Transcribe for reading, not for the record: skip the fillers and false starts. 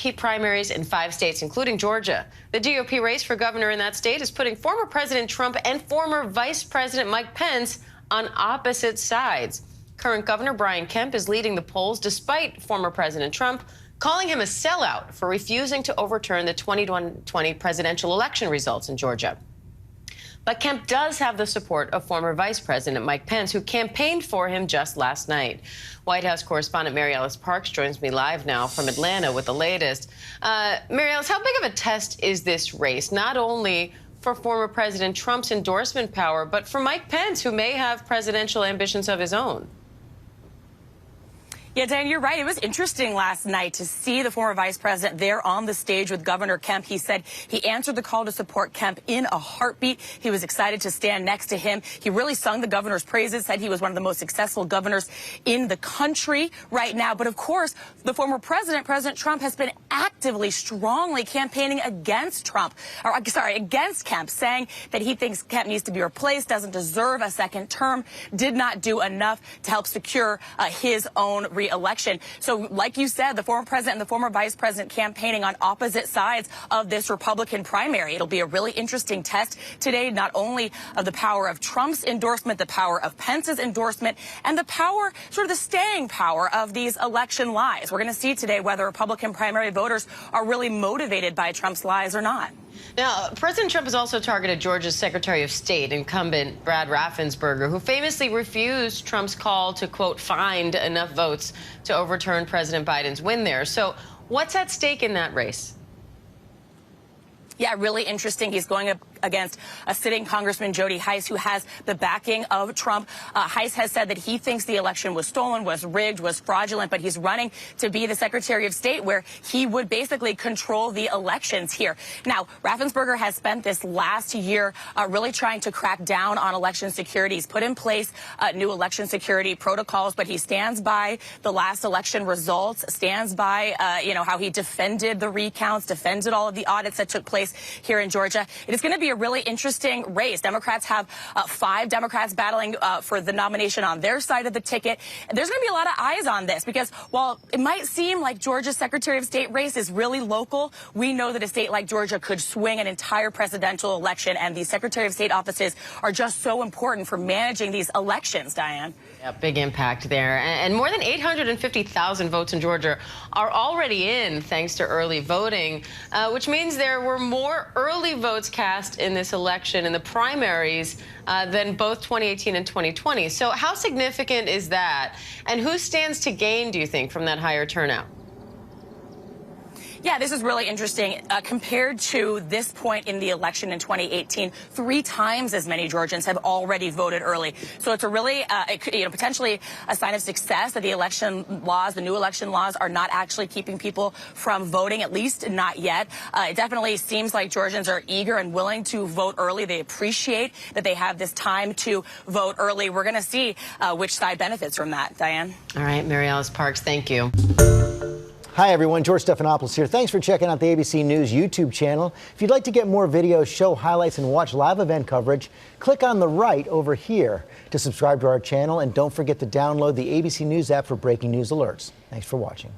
key primaries in 5 states, including Georgia. The GOP race for governor in that state is putting former President Trump and former Vice President Mike Pence on opposite sides. Current Governor Brian Kemp is leading the polls despite former President Trump calling him a sellout for refusing to overturn the 2020 presidential election results in Georgia. But Kemp does have the support of former Vice President Mike Pence, who campaigned for him just last night. White House correspondent MaryAlice Parks joins me live now from Atlanta with the latest. MaryAlice, how big of a test is this race, not only for former President Trump's endorsement power, but for Mike Pence, who may have presidential ambitions of his own? Yeah, Dan, you're right. It was interesting last night to see the former vice president there on the stage with Governor Kemp. He said he answered the call to support Kemp in a heartbeat. He was excited to stand next to him. He really sung the governor's praises, said he was one of the most successful governors in the country right now. But of course, the former president, President Trump, has been actively, strongly campaigning against against Kemp, saying that he thinks Kemp needs to be replaced, doesn't deserve a second term, did not do enough to help secure his own re-election. So like you said, the former president and the former vice president campaigning on opposite sides of this Republican primary. It'll be a really interesting test today, not only of the power of Trump's endorsement, the power of Pence's endorsement, and the power, sort of the staying power of these election lies. We're going to see today whether Republican primary voters are really motivated by Trump's lies or not. Now, President Trump has also targeted Georgia's Secretary of State, incumbent Brad Raffensperger, who famously refused Trump's call to, quote, find enough votes to overturn President Biden's win there. So what's at stake in that race? Yeah, really interesting. He's going up against a sitting Congressman Jody Hice, who has the backing of Trump. Hice has said that he thinks the election was stolen, was rigged, was fraudulent, but he's running to be the Secretary of State, where he would basically control the elections here. Now, Raffensperger has spent this last year really trying to crack down on election security. He's put in place new election security protocols, but he stands by the last election results, stands by, how he defended the recounts, defended all of the audits that took place here in Georgia. It is going to be a really interesting race. Democrats have 5 Democrats battling for the nomination on their side of the ticket. There's going to be a lot of eyes on this because while it might seem like Georgia's Secretary of State race is really local, we know that a state like Georgia could swing an entire presidential election, and these Secretary of State offices are just so important for managing these elections, Diane. Yeah, big impact there. And more than 850,000 votes in Georgia are already in thanks to early voting, which means there were more early votes cast in this election in the primaries than both 2018 and 2020. So how significant is that? And who stands to gain, do you think, from that higher turnout? Yeah, this is really interesting. Compared to this point in the election in 2018, 3 times as many Georgians have already voted early. So it's a really, potentially a sign of success that the election laws, the new election laws, are not actually keeping people from voting, at least not yet. It definitely seems like Georgians are eager and willing to vote early. They appreciate that they have this time to vote early. We're going to see which side benefits from that, Diane. All right, MaryAlice Parks, thank you. Hi, everyone. George Stephanopoulos here. Thanks for checking out the ABC News YouTube channel. If you'd like to get more videos, show highlights, and watch live event coverage, click on the right over here to subscribe to our channel. And don't forget to download the ABC News app for breaking news alerts. Thanks for watching.